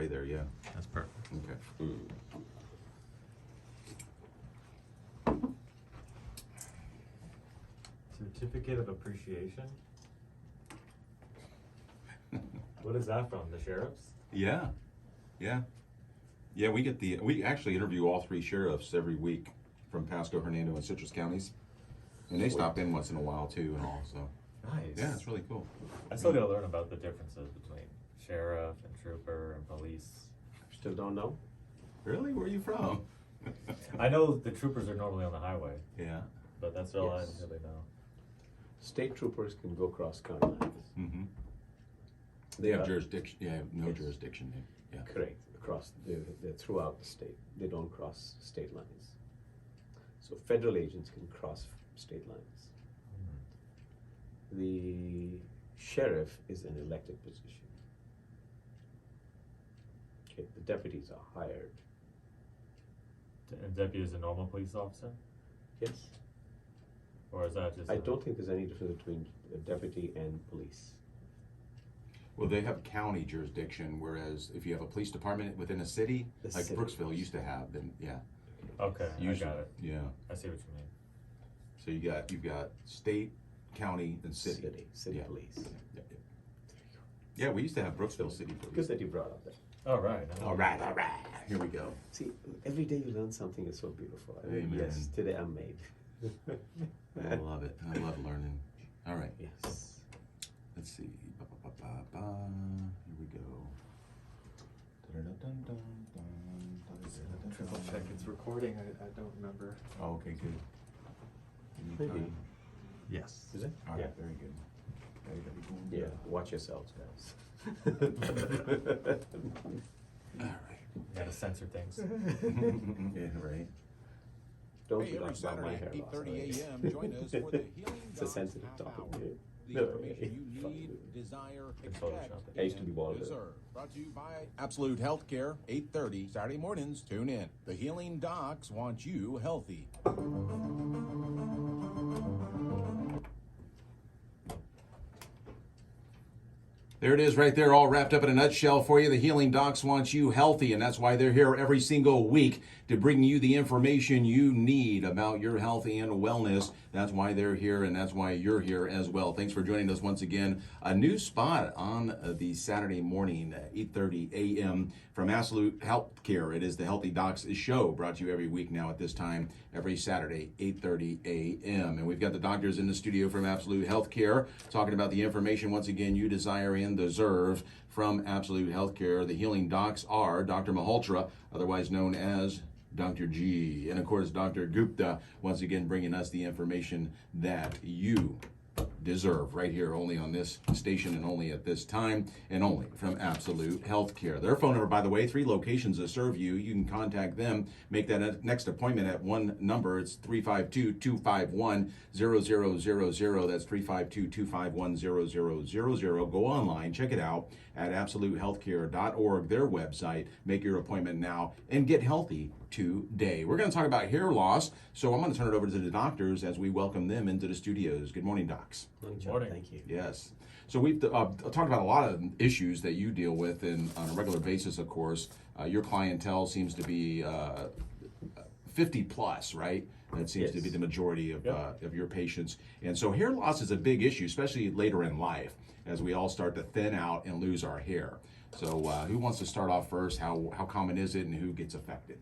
way there, yeah. That's perfect. Okay. Certificate of appreciation? What is that from? The sheriffs? Yeah, yeah. Yeah, we actually interview all three sheriffs every week from Pasco, Hernando, and Citrus counties. And they stop in once in a while too and all, so. Nice. Yeah, it's really cool. I still gotta learn about the differences between sheriff and trooper and police. Still don't know? Really? Where are you from? I know the troopers are normally on the highway, Yeah. but that's all Yes. I really know. State troopers can go cross county lines. Mm-hmm. They They have are- jurisdiction, yeah, no Yes. jurisdiction, yeah. Correct, they're throughout the state. They don't cross state lines. So federal agents can cross state lines. The sheriff is an elected position. Okay, the deputies are hired. A deputy is a normal police officer? Yes. Or is that just? I don't think there's any difference between a deputy and police. Well, they have county jurisdiction, whereas if you have a police department within a city, The like city. Brooksville used to have, then, yeah. Okay, I Usually, got it. Yeah. I see what you mean. So you've got state, county, and city. City Yeah. police. Yeah, yeah. Yeah, we used to have Brooksville City Good Police. that you brought up that. All right. All right, here we go. See, every day you learn something is so beautiful. I mean, Amen. yes, today I'm made. I love it. I love learning. All right, Yes. let's see. Here we go. Triple check it's recording. I don't remember. Oh, okay, good. Maybe. Anytime. Yes. Is it? All right, Yeah. very good. Okay, gotta be going Yeah, good. watch yourselves, guys. All right. Gotta censor things. Yeah, right. Don't Hey, you every laugh about my Saturday hair at loss, 8:30 all right? a.m. Join us for the Healing It's a Docs sensitive Half topic. Hour. Yeah. The No, information you fuck need, you. desire, It's expect, Photoshop. I used to be bald. and deserve. Brought to you by Absolute Healthcare, 8:30 Saturday mornings. Tune in. The Healing Docs want you healthy. There it is right there, all wrapped up in a nutshell for you. The Healing Docs want you healthy, and that's why they're here every single week to bring you the information you need about your health and wellness. That's why they're here, and that's why you're here as well. Thanks for joining us once again. A new spot on the Saturday morning, 8:30 a.m. from Absolute Healthcare. It is the Healthy Docs show, brought to you every week now at this time, every Saturday, 8:30 a.m. And we've got the doctors in the studio from Absolute Healthcare talking about the information, once again, you desire and deserve from Absolute Healthcare. The Healing Docs are Dr. Malhotra, otherwise known as Dr. G, and of course Dr. Gupta, once again bringing us the information that you deserve right here, only on this station and only at this time, and only from Absolute Healthcare. Their phone number, by the way, 3 locations to serve you. You can contact them, make that next appointment at one number. It's 352-251-0000. That's 352-251-0000. Go online, check it out at absolutehealthcare.org, their website. Make your appointment now and get healthy today. We're going to talk about hair loss, so I'm going to turn it over to the doctors as we welcome them into the studios. Good morning, docs. Morning, John. Morning. Thank you. Yes. So we've talked about a lot of issues that you deal with on a regular basis, of course. Your clientele seems to be 50 plus, right? That seems to be Yes. the majority of, Yep. of your patients. And so hair loss is a big issue, especially later in life, as we all start to thin out and lose our hair. So who wants to start off first? How common is it and who gets affected?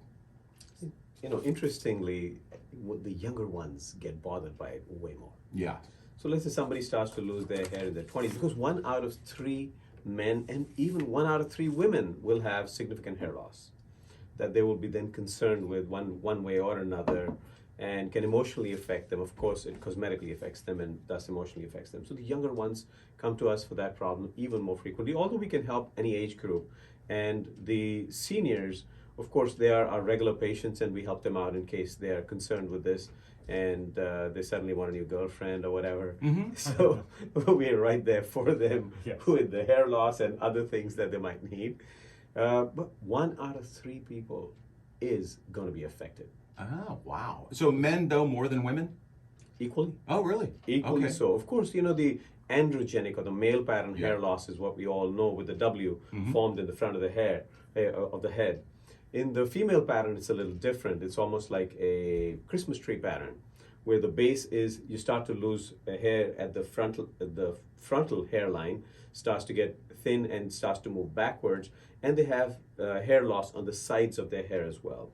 You know, interestingly, the younger ones get bothered by it way more. Yeah. So let's say somebody starts to lose their hair in their 20s, because 1 out of 3 men and even 1 out of 3 women will have significant hair loss that they will be then concerned with one way or another, and can emotionally affect them. Of course, it cosmetically affects them and thus emotionally affects them. So the younger ones come to us for that problem even more frequently, although we can help any age group. And the seniors, of course, they are our regular patients, and we help them out in case they are concerned with this, and they suddenly want a new girlfriend or whatever. So we're right there for them Yes. with the hair loss and other things that they might need. But 1 out of 3 people is going to be affected. Oh, wow. So men, though, more than women? Equally. Oh, really? Equally Okay. so. Of course, you know, the androgenic or the male pattern hair loss is what we all know with the W formed in the front of the hair of the head. In the female pattern, it's a little different. It's almost like a Christmas tree pattern, where the base is you start to lose hair at the frontal hairline starts to get thin and starts to move backwards, and they have hair loss on the sides of their hair as well.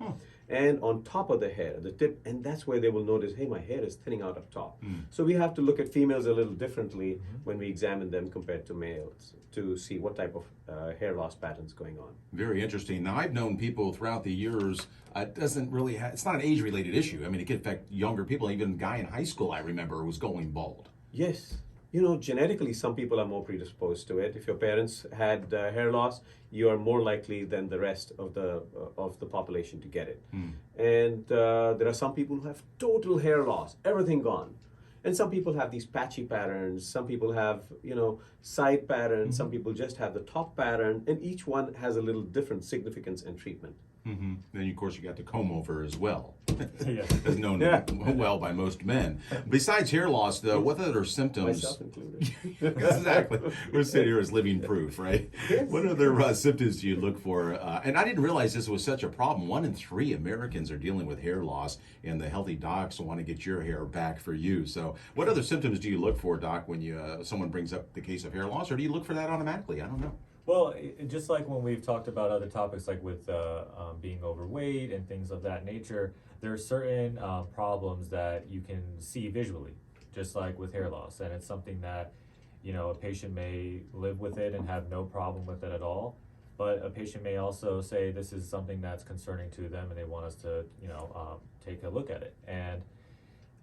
And on top of the hair, the tip, and that's where they will notice, hey, my hair is thinning out up top. So we have to look at females a little differently when we examine them compared to males to see what type of hair loss patterns going on. Very interesting. Now, I've known people throughout the years, it doesn't really it's not an age-related issue. I mean, it can affect younger people. Even a guy in high school, I remember, was going bald. Yes. You know, genetically, some people are more predisposed to it. If your parents had hair loss, you are more likely than the rest of the population to get it. And there are some people who have total hair loss, everything gone. And some people have these patchy patterns. Some people have, you know, side patterns. Some people just have the top pattern. And each one has a little different significance and treatment. Then, of course, you got the comb over as well. Yeah. As known well by most men. Besides hair loss, though, what other symptoms? Myself included. Exactly. We're sitting here as living proof, right? What other symptoms do you look for? And I didn't realize this was such a problem. 1 in 3 Americans are dealing with hair loss, and the Healthy Docs want to get your hair back for you. So, what other symptoms do you look for, Doc, when someone brings up the case of hair loss, or do you look for that automatically? I don't know. Well, just like when we've talked about other topics, like with being overweight and things of that nature, there are certain problems that you can see visually, just like with hair loss. And it's something that, you know, a patient may live with it and have no problem with it at all. But a patient may also say this is something that's concerning to them and they want us to, you know, take a look at it. And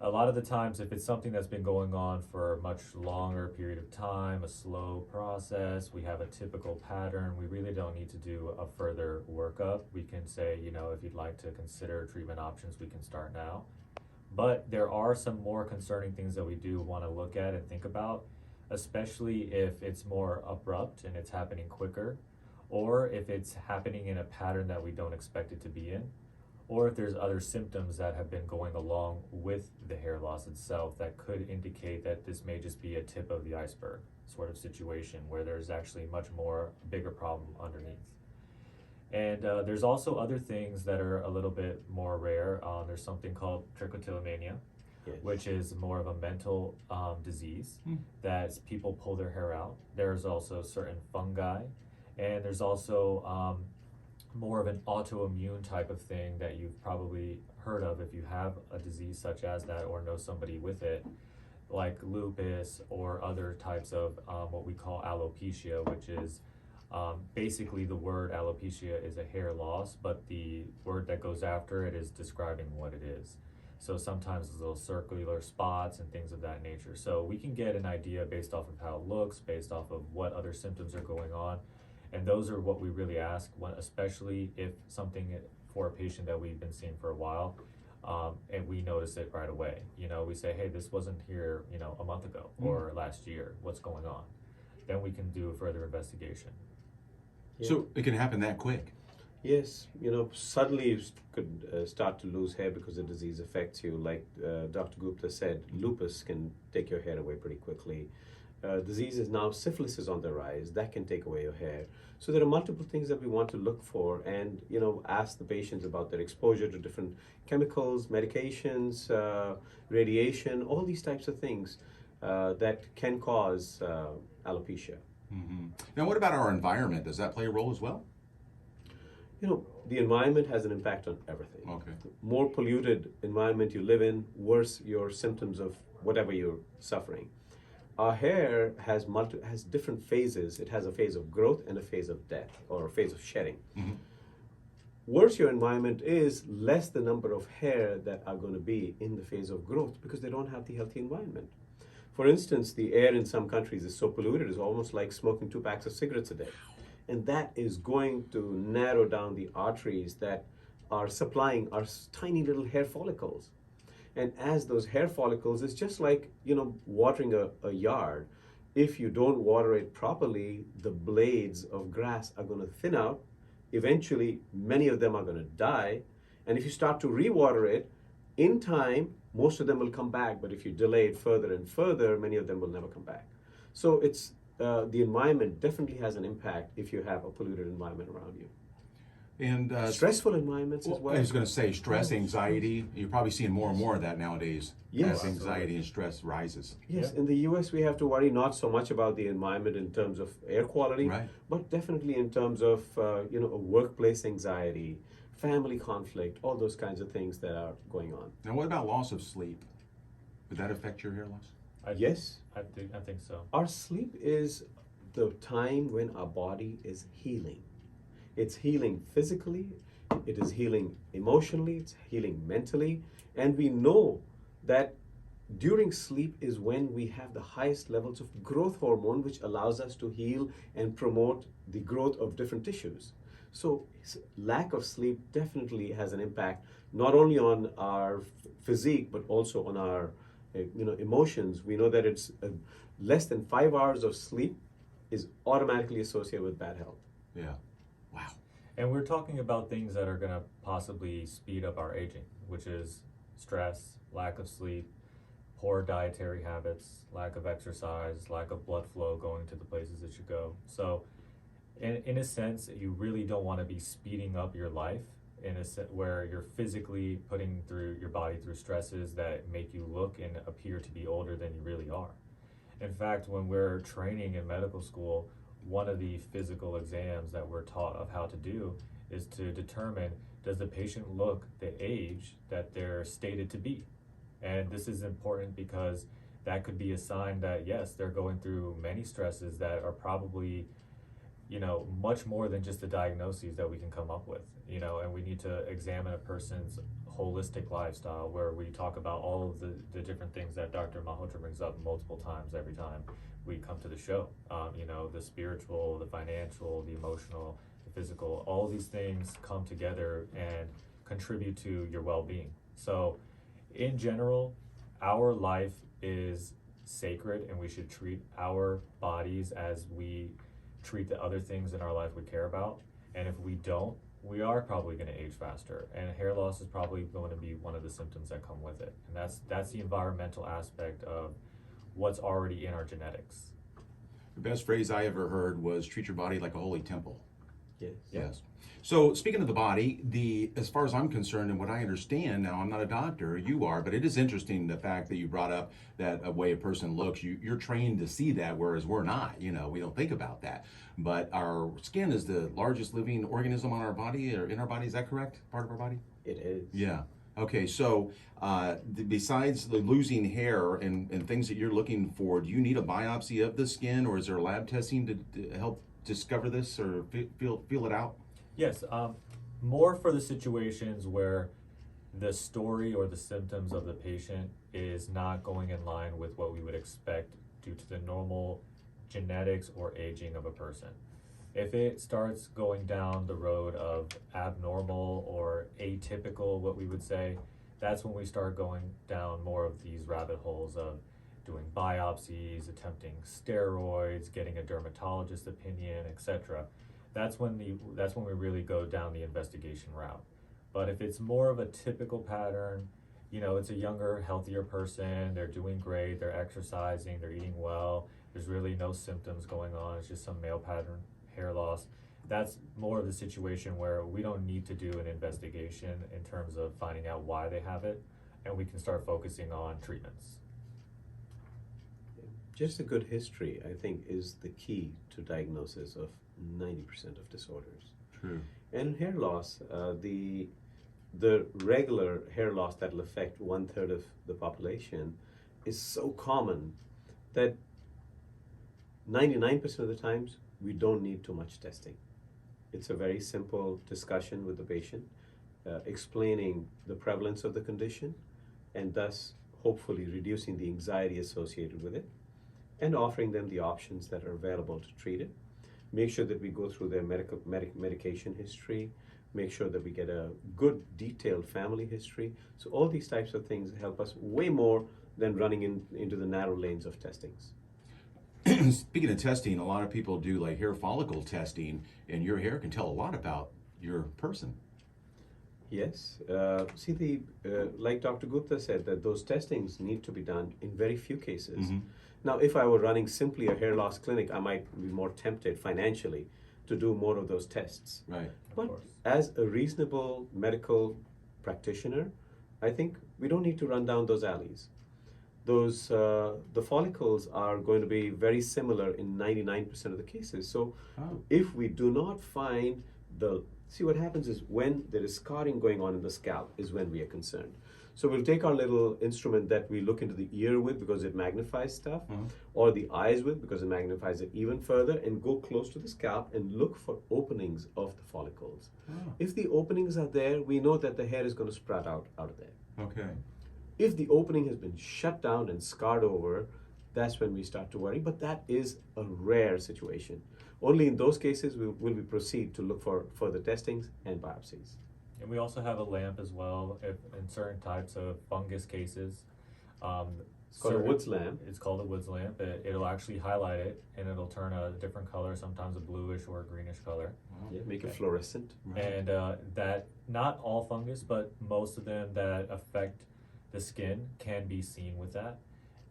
a lot of the times, if it's something that's been going on for a much longer period of time, a slow process, we have a typical pattern, we really don't need to do a further workup. We can say, you know, if you'd like to consider treatment options, we can start now. But there are some more concerning things that we do want to look at and think about, especially if it's more abrupt and it's happening quicker, or if it's happening in a pattern that we don't expect it to be in, or if there's other symptoms that have been going along with the hair loss itself that could indicate that this may just be a tip of the iceberg sort of situation where there's actually much more bigger problem underneath. And there's also other things that are a little bit more rare. There's something called trichotillomania, Yes. which is more of a mental disease that people pull their hair out. There's also certain fungi, and there's also more of an autoimmune type of thing that you've probably heard of if you have a disease such as that or know somebody with it, like lupus or other types of what we call alopecia, which is basically the word alopecia is a hair loss, but the word that goes after it is describing what it is. So sometimes there's little circular spots and things of that nature. So we can get an idea based off of how it looks, based off of what other symptoms are going on. And those are what we really ask, especially if something for a patient that we've been seeing for a while, and we notice it right away. You know, we say, hey, this wasn't here, you know, a month ago or last year. What's going on? Then we can do a further investigation. So it can happen that quick. Yes, you know, suddenly you could start to lose hair because the disease affects you. Like Dr. Gupta said, lupus can take your hair away pretty quickly. Diseases now, syphilis is on the rise, that can take away your hair. So there are multiple things that we want to look for and, you know, ask the patients about their exposure to different chemicals, medications, radiation, all these types of things that can cause alopecia. Now, what about our environment? Does that play a role as well? You know, the environment has an impact on everything. Okay. More polluted environment you live in, worse your symptoms of whatever you're suffering. Our hair has different phases. It has a phase of growth and a phase of death, or a phase of shedding. Worse your environment is, less the number of hair that are going to be in the phase of growth because they don't have the healthy environment. For instance, the air in some countries is so polluted, it's almost like smoking 2 packs of cigarettes a day. And that is going to narrow down the arteries that are supplying our tiny little hair follicles. And as those hair follicles, it's just like, you know, watering a yard. If you don't water it properly, the blades of grass are going to thin out. Eventually, many of them are going to die. And if you start to re-water it, In time, most of them will come back, but if you delay it further and further, many of them will never come back. So it's the environment definitely has an impact if you have a polluted environment around you. And Stressful environments as well, well. I was going to say stress, anxiety. You're probably seeing more and more of that nowadays. Yes. As anxiety and stress rises. Yes, Yeah. in the US, we have to worry not so much about the environment in terms of air quality, Right. but definitely in terms of a workplace anxiety, family conflict, all those kinds of things that are going on. Now, what about loss of sleep? Would that affect your hair loss? Yes, I think so. our sleep is the time when our body is healing. It's healing physically, it is healing emotionally, it's healing mentally, and we know that during sleep is when we have the highest levels of growth hormone, which allows us to heal and promote the growth of different tissues. So lack of sleep definitely has an impact not only on our physique but also on our emotions. We know that it's less than 5 hours of sleep is automatically associated with bad health. Yeah. Wow. And we're talking about things that are going to possibly speed up our aging, which is stress, lack of sleep, poor dietary habits, lack of exercise, lack of blood flow going to the places it should go. So, in a sense, you really don't want to be speeding up your life in where you're physically putting through your body through stresses that make you look and appear to be older than you really are. In fact, when we're training in medical school, one of the physical exams that we're taught of how to do is to determine, does the patient look the age that they're stated to be? And this is important because that could be a sign that yes, they're going through many stresses that are probably, much more than just the diagnoses that we can come up with, and we need to examine a person's holistic lifestyle where we talk about all of the different things that Dr. Malhotra brings up multiple times every time we come to the show. The spiritual, the financial, the emotional, the physical, all these things come together and contribute to your well-being. So in general, our life is sacred and we should treat our bodies as we treat the other things in our life we care about. And if we don't, we are probably going to age faster, and hair loss is probably going to be one of the symptoms that come with it. And that's the environmental aspect of what's already in our genetics. The best phrase I ever heard was treat your body like a holy temple. Yes. Yes. So speaking of the body, as far as I'm concerned and what I understand, now I'm not a doctor, you are, but it is interesting the fact that you brought up that a way a person looks, you're trained to see that, whereas we're not, we don't think about that. But our skin is the largest living organism on our body, or in our body, is that correct? Part of our body? It is. Yeah. Okay, so besides the losing hair and things that you're looking for, do you need a biopsy of the skin, or is there lab testing to help discover this or feel it out? Yes, more for the situations where the story or the symptoms of the patient is not going in line with what we would expect due to the normal genetics or aging of a person. If it starts going down the road of abnormal or atypical, what we would say, that's when we start going down more of these rabbit holes of doing biopsies, attempting steroids, getting a dermatologist opinion, etc. That's when we really go down the investigation route. But if it's more of a typical pattern, it's a younger, healthier person, they're doing great, they're exercising, they're eating well, there's really no symptoms going on, it's just some male pattern hair loss. That's more of the situation where we don't need to do an investigation in terms of finding out why they have it, and we can start focusing on treatments. Just a good history, I think, is the key to diagnosis of 90% of disorders. True. And hair loss, the regular hair loss that will affect 1/3 of the population is so common that 99% of the times we don't need too much testing. It's a very simple discussion with the patient, explaining the prevalence of the condition and thus hopefully reducing the anxiety associated with it and offering them the options that are available to treat it. Make sure that we go through their medication history, make sure that we get a good detailed family history. So all these types of things help us way more than running into the narrow lanes of testings. Speaking of testing, a lot of people do like hair follicle testing, and your hair can tell a lot about your person. Yes. See, like Dr. Gupta said, that those testings need to be done in very few cases. Now, if I were running simply a hair loss clinic, I might be more tempted financially to do more of those tests. Right. But course. as a reasonable medical practitioner, I think we don't need to run down those alleys. The follicles are going to be very similar in 99% of the cases. So Oh. if we do not find see what happens is when there is scarring going on in the scalp is when we are concerned. So we'll take our little instrument that we look into the ear with because it magnifies stuff, or the eyes with because it magnifies it even further, and go close to the scalp and look for openings of the follicles. If the openings are there, we know that the hair is going to sprout out of there. Okay. If the opening has been shut down and scarred over, that's when we start to worry, but that is a rare situation. Only in those cases will we proceed to look for further testings and biopsies. And we also have a lamp as well if, in certain types of fungus cases. It's called a certain- Woods lamp. It's called a Woods lamp. It'll actually highlight it and it'll turn a different color, sometimes a bluish or a greenish color. Yeah, make it Okay. fluorescent. And that not all fungus, but most of them that affect the skin can be seen with that.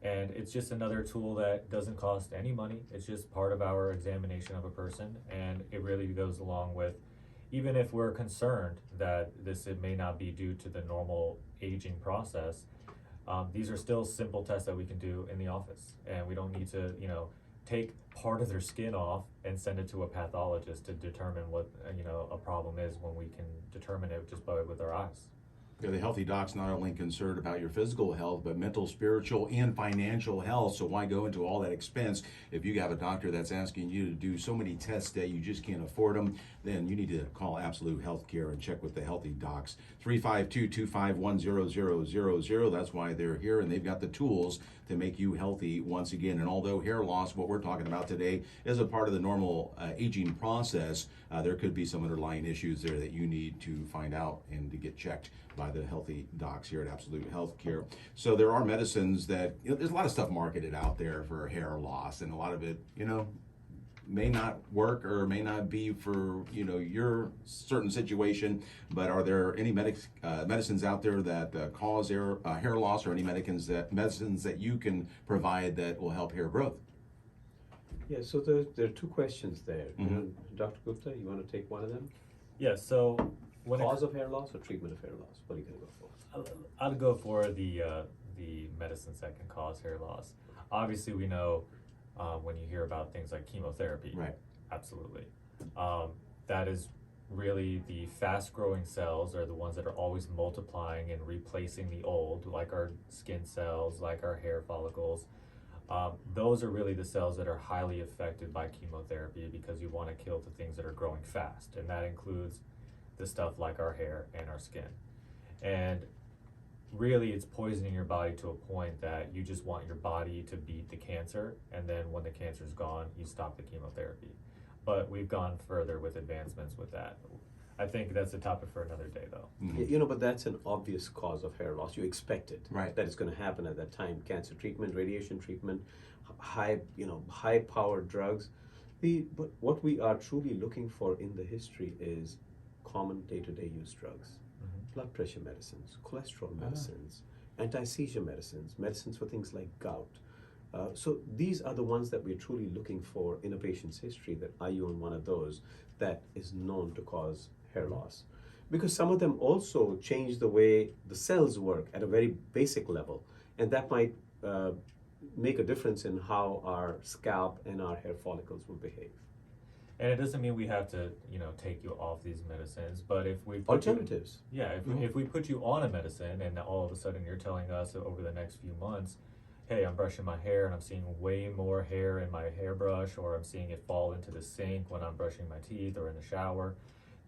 And it's just another tool that doesn't cost any money. It's just part of our examination of a person, and it really goes along with, even if we're concerned that it may not be due to the normal aging process, these are still simple tests that we can do in the office, and we don't need to, take part of their skin off and send it to a pathologist to determine what a problem is when we can determine it just with our eyes. Yeah, the Healthy Doc's not only concerned about your physical health, but mental, spiritual, and financial health. So why go into all that expense if you have a doctor that's asking you to do so many tests that you just can't afford them? Then you need to call Absolute Healthcare and check with the Healthy Docs. 352-251-0000. That's why they're here, and they've got the tools to make you healthy once again. And although hair loss, what we're talking about today, is a part of the normal aging process, there could be some underlying issues there that you need to find out and to get checked by the Healthy Docs here at Absolute Healthcare. So there are medicines that, there's a lot of stuff marketed out there for hair loss, and a lot of it, may not work or may not be for your certain situation. But are there any medicines out there that cause hair loss, or any medicines that you can provide that will help hair growth? Yeah, so there are two questions there. Dr. Gupta, you want to take one of them? Yeah, so when Cause of hair loss or treatment of hair loss? What are you going to go for? I'd go for the medicines that can cause hair loss. Obviously, we know when you hear about things like chemotherapy, Right. Absolutely, that is really the fast-growing cells are the ones that are always multiplying and replacing the old, like our skin cells, like our hair follicles. Those are really the cells that are highly affected by chemotherapy because you want to kill the things that are growing fast, and that includes the stuff like our hair and our skin. And really, it's poisoning your body to a point that you just want your body to beat the cancer, and then when the cancer's gone, you stop the chemotherapy. But we've gone further with advancements with that. I think that's a topic for another day, though. But that's an obvious cause of hair loss. You expect it, Right. that it's going to happen at that time. Cancer treatment, radiation treatment, high-powered drugs. But what we are truly looking for in the history is common day-to-day use drugs. Blood pressure medicines, cholesterol medicines, anti-seizure medicines, medicines for things like gout. So these are the ones that we're truly looking for in a patient's history, that are you on one of those that is known to cause hair loss. Because some of them also change the way the cells work at a very basic level, and that might make a difference in how our scalp and our hair follicles will behave. And it doesn't mean we have to, take you off these medicines, but if we put Alternatives. if we put you on a medicine and all of a sudden you're telling us over the next few months, hey, I'm brushing my hair and I'm seeing way more hair in my hairbrush, or I'm seeing it fall into the sink when I'm brushing my teeth or in the shower,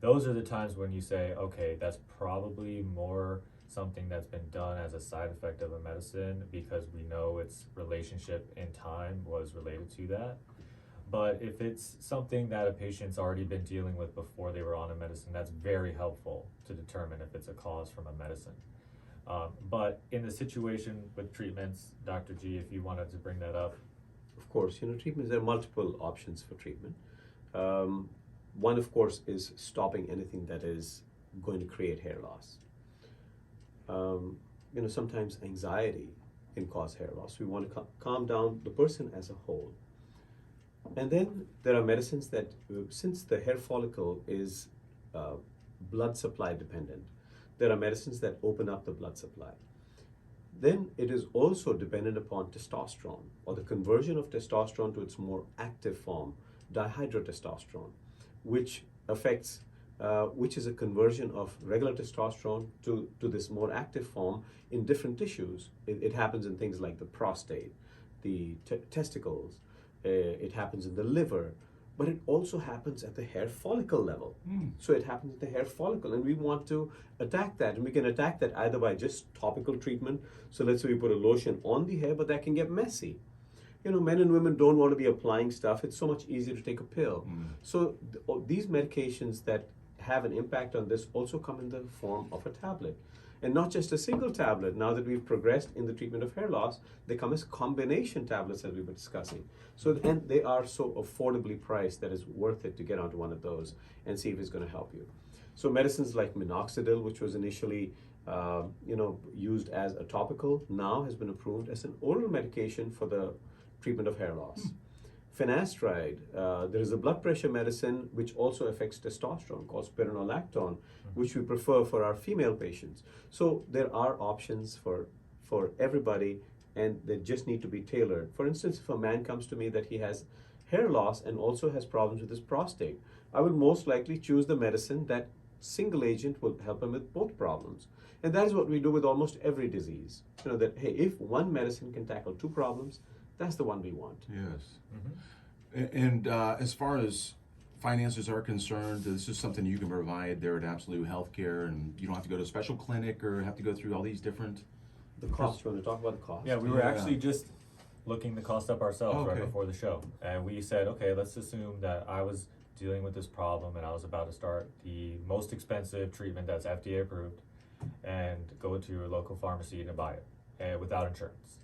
those are the times when you say, okay, that's probably more something that's been done as a side effect of a medicine because we know its relationship in time was related to that. But if it's something that a patient's already been dealing with before they were on a medicine, that's very helpful to determine if it's a cause from a medicine. But in the situation with treatments, Dr. G, if you wanted to bring that up. Of course, treatments, there are multiple options for treatment. One, of course, is stopping anything that is going to create hair loss. Sometimes anxiety can cause hair loss. We want to calm down the person as a whole. And then there are medicines that, since the hair follicle is blood supply dependent, there are medicines that open up the blood supply. Then it is also dependent upon testosterone, or the conversion of testosterone to its more active form, dihydrotestosterone, which affects, which is a conversion of regular testosterone to this more active form in different tissues. It happens in things like the prostate, the testicles, it happens in the liver, but it also happens at the hair follicle level. So it happens at the hair follicle, and we want to attack that. And we can attack that either by just topical treatment. So let's say we put a lotion on the hair, but that can get messy. Men and women don't want to be applying stuff. It's so much easier to take a pill. So these medications that have an impact on this also come in the form of a tablet. And not just a single tablet. Now that we've progressed in the treatment of hair loss, they come as combination tablets, as we were discussing. So, and they are so affordably priced that it's worth it to get onto one of those and see if it's going to help you. So medicines like minoxidil, which was initially used as a topical, now has been approved as an oral medication for the treatment of hair loss. Finasteride, there is a blood pressure medicine which also affects testosterone called spironolactone, which we prefer for our female patients. So there are options for everybody, and they just need to be tailored. For instance, if a man comes to me that he has hair loss and also has problems with his prostate, I will most likely choose the medicine that single agent will help him with both problems. And that is what we do with almost every disease. That, hey, if one medicine can tackle two problems, that's the one we want. Yes. And as far as finances are concerned, this is something you can provide there at Absolute Healthcare, and you don't have to go to a special clinic or have to go through all these different... The cost, you want to talk about the cost? Yeah, we were actually just looking the cost up ourselves right Okay. before the show. And we said, okay, let's assume that I was dealing with this problem and I was about to start the most expensive treatment that's FDA approved, and go to your local pharmacy and buy it without insurance.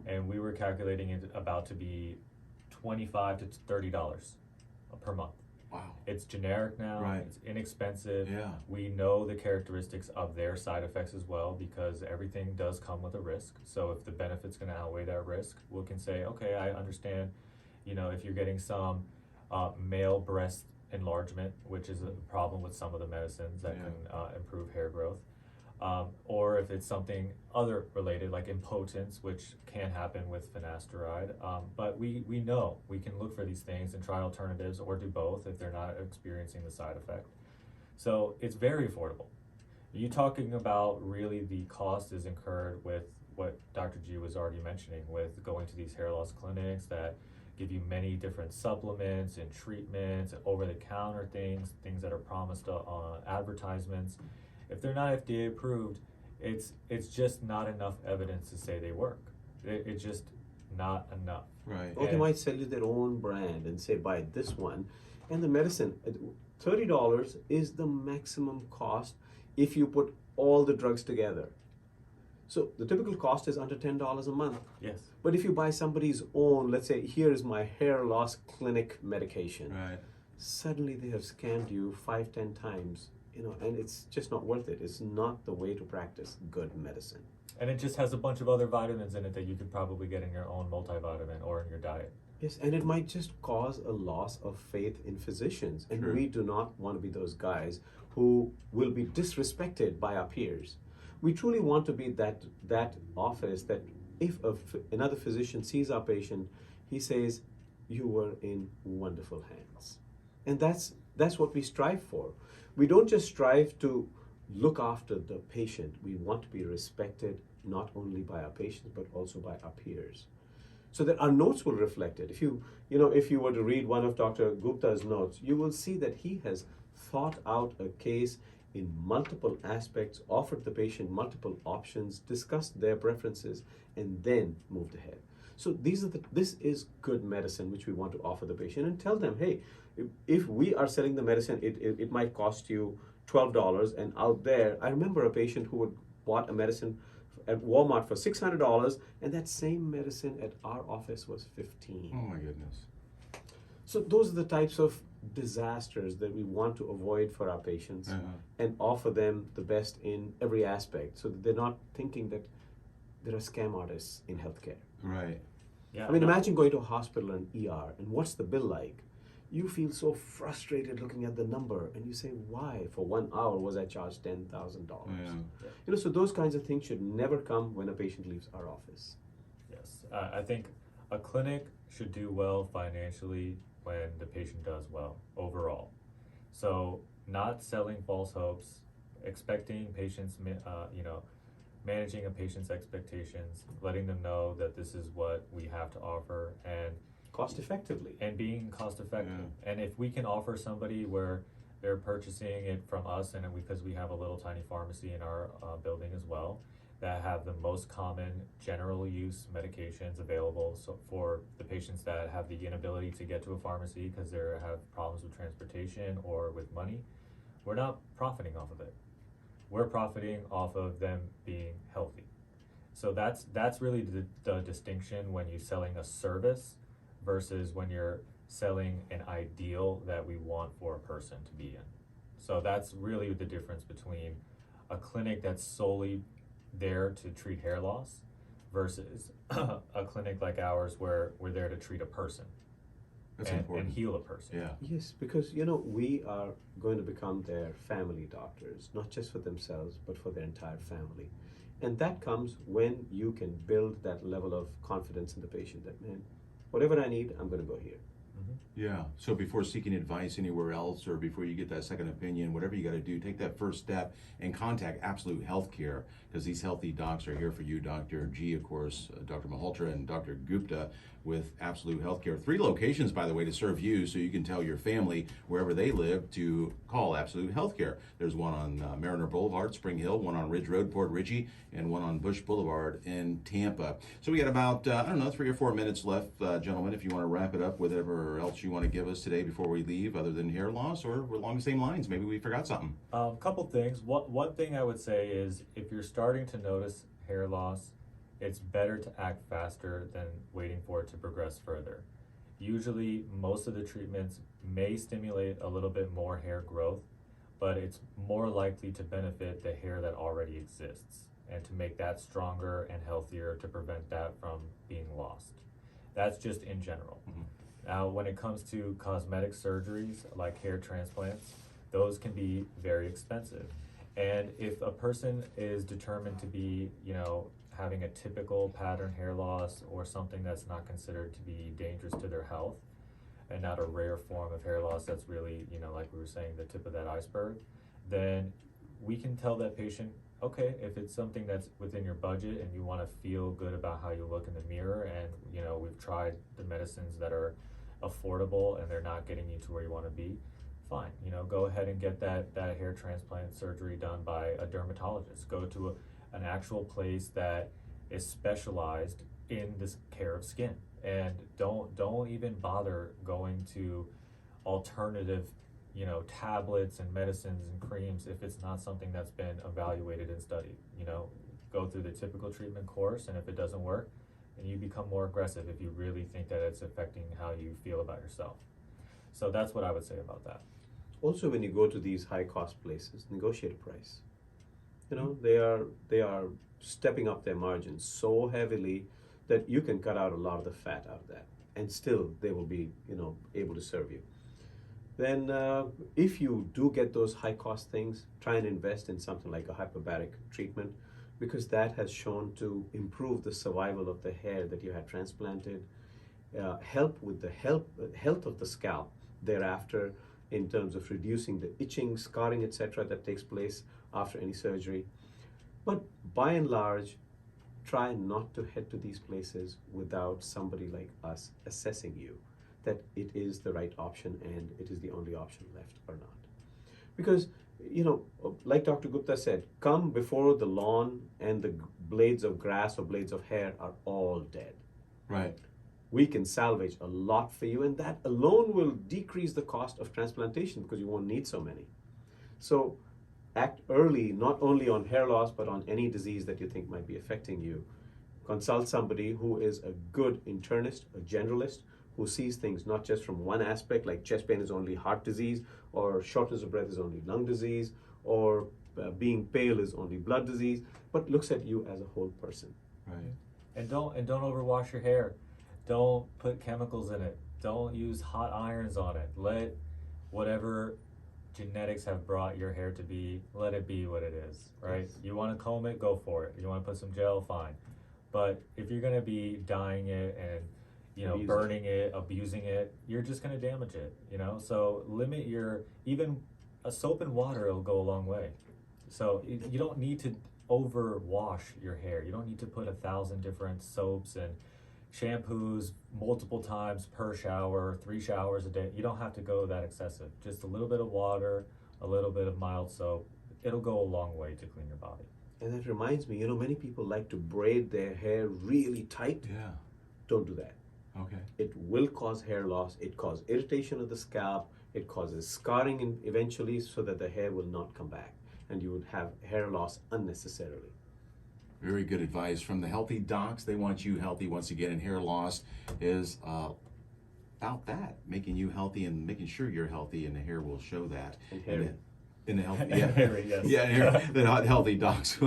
And we were calculating it about to be $25 to $30 per month. Wow. It's generic now. Right. It's inexpensive. Yeah. We know the characteristics of their side effects as well, because everything does come with a risk. So if the benefit's going to outweigh that risk, we can say, okay, I understand. If you're getting some male breast enlargement, which is a problem with some of the medicines that can improve hair growth. Or if it's something other related, like impotence, which can happen with finasteride. But we know we can look for these things and try alternatives, or do both if they're not experiencing the side effect. So it's very affordable. You talking about really the cost is incurred with what Dr. G was already mentioning, with going to these hair loss clinics that give you many different supplements and treatments and over-the-counter things that are promised on advertisements. If they're not FDA approved, it's just not enough evidence to say they work. It's just not enough. Right. Or they might sell you their own brand and say, buy this one. And the medicine, $30 is the maximum cost if you put all the drugs together. So the typical cost is under $10 a month. Yes. But if you buy somebody's own, let's say, here's my hair loss clinic medication, Right. suddenly they have scammed you 5-10 times. And it's just not worth it. It's not the way to practice good medicine. And it just has a bunch of other vitamins in it that you could probably get in your own multivitamin or in your diet. Yes, and it might just cause a loss of faith in physicians. And True. we do not want to be those guys who will be disrespected by our peers. We truly want to be that office that if another physician sees our patient, he says, you were in wonderful hands. And that's what we strive for. We don't just strive to look after the patient. We want to be respected not only by our patients, but also by our peers. So that our notes will reflect it. If you were to read one of Dr. Gupta's notes, you will see that he has thought out a case in multiple aspects, offered the patient multiple options, discussed their preferences, and then moved ahead. So this is good medicine which we want to offer the patient, and tell them, hey, if we are selling the medicine, it might cost you $12, and out there, I remember a patient who bought a medicine at Walmart for $600, and that same medicine at our office was $15. Oh my goodness. So those are the types of disasters that we want to avoid for our patients Uh-huh. and offer them the best in every aspect so that they're not thinking that there are scam artists in healthcare. Right. Yeah, I mean, no, imagine going to a hospital and ER, and what's the bill like? You feel so frustrated looking at the number, and you say, "Why? For 1 hour was I charged $10,000?" Yeah. You know, so those kinds of things should never come when a patient leaves our office. Yes, I think a clinic should do well financially when the patient does well overall. So not selling false hopes, expecting patients, managing a patient's expectations, letting them know that this is what we have to offer, Cost effectively. and being cost effective. And if we can offer somebody where they're purchasing it from us, and because we have a little tiny pharmacy in our building as well, that have the most common general use medications available, so for the patients that have the inability to get to a pharmacy because they have problems with transportation or with money, we're not profiting off of it. We're profiting off of them being healthy. So that's really the distinction when you're selling a service versus when you're selling an ideal that we want for a person to be in. So that's really the difference between a clinic that's solely there to treat hair loss versus a clinic like ours where we're there to treat a person That's and important. heal a person. Yeah. Yes, because you know, we are going to become their family doctors, not just for themselves, but for their entire family. And that comes when you can build that level of confidence in the patient that, man, whatever I need, I'm going to go here. Yeah. So before seeking advice anywhere else or before you get that second opinion, whatever you got to do, take that first step and contact Absolute Healthcare because these healthy docs are here for you. Dr. G, of course, Dr. Malhotra and Dr. Gupta with Absolute Healthcare. 3 locations, by the way, to serve you so you can tell your family wherever they live to call Absolute Healthcare. There's one on Mariner Boulevard, Spring Hill, one on Ridge Road, Port Richey, and one on Bush Boulevard in Tampa. So we got about, 3 or 4 minutes left, gentlemen, if you want to wrap it up with whatever else you want to give us today before we leave, other than hair loss, or we're along the same lines. Maybe we forgot something. Couple things. One thing I would say is if you're starting to notice hair loss, it's better to act faster than waiting for it to progress further. Usually, most of the treatments may stimulate a little bit more hair growth, but it's more likely to benefit the hair that already exists and to make that stronger and healthier to prevent that from being lost. That's just in general. Now, when it comes to cosmetic surgeries like hair transplants, those can be very expensive. And if a person is determined to be, having a typical pattern hair loss or something that's not considered to be dangerous to their health and not a rare form of hair loss that's really, like we were saying, the tip of that iceberg, then we can tell that patient, okay, if it's something that's within your budget and you want to feel good about how you look in the mirror and, we've tried the medicines that are affordable and they're not getting you to where you want to be, fine, go ahead and get that hair transplant surgery done by a dermatologist. Go to an actual place that is specialized in this care of skin, and don't even bother going to alternative tablets and medicines and creams if it's not something that's been evaluated and studied. Go through the typical treatment course, and if it doesn't work, then you become more aggressive if you really think that it's affecting how you feel about yourself. So that's what I would say about that. Also, when you go to these high cost places, negotiate a price. They are stepping up their margins so heavily that you can cut out a lot of the fat out of that, and still they will be, able to serve you. Then, if you do get those high cost things, try and invest in something like a hyperbaric treatment, because that has shown to improve the survival of the hair that you had transplanted, help with the health of the scalp thereafter, in terms of reducing the itching, scarring, etc. that takes place after any surgery. But by and large, try not to head to these places without somebody like us assessing you that it is the right option and it is the only option left or not. Because, like Dr. Gupta said, come before the lawn and the blades of grass or blades of hair are all dead. Right. We can salvage a lot for you, and that alone will decrease the cost of transplantation because you won't need so many. So act early, not only on hair loss, but on any disease that you think might be affecting you. Consult somebody who is a good internist, a generalist, who sees things not just from one aspect, like chest pain is only heart disease, or shortness of breath is only lung disease, or being pale is only blood disease, but looks at you as a whole person. Right. And don't overwash your hair. Don't put chemicals in it. Don't use hot irons on it. Let whatever genetics have brought your hair to be, let it be what it is, right? You want to comb it, go for it. You want to put some gel, fine. But if you're going to be dyeing it and Abusing burning it, abusing it, you're just going to damage it, So limit even a soap and water will go a long way. So you don't need to overwash your hair. You don't need to put 1,000 different soaps and shampoos multiple times per shower, 3 showers a day. You don't have to go that excessive. Just a little bit of water, a little bit of mild soap. It'll go a long way to clean your body. And that reminds me, many people like to braid their hair really tight. Yeah. Don't do that. Okay. It will cause hair loss. It causes irritation of the scalp. It causes scarring eventually, so that the hair will not come back, and you would have hair loss unnecessarily. Very good advice from the Healthy Docs. They want you healthy. Once again, and hair loss is about that, making you healthy and making sure you're healthy, and the hair will show that. And hairy. In the healthy, And hairy, yes. yeah, the Healthy Docs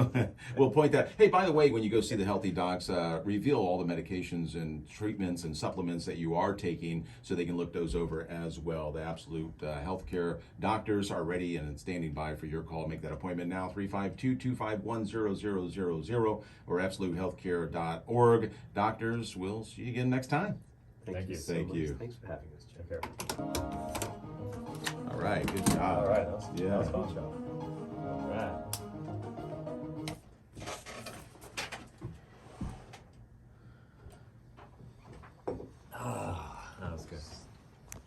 will point that. Hey, by the way, when you go see the Healthy Docs, reveal all the medications and treatments and supplements that you are taking, so they can look those over as well. The Absolute Healthcare doctors are ready and standing by for your call. Make that appointment now, 352-251-0000 or absolutehealthcare.org. Doctors, we'll see you again next time. Thank you. so Thank much. you. Thanks for having us, Jeff. Take care. All right, good job. All right, that was Yeah. fun, Joe.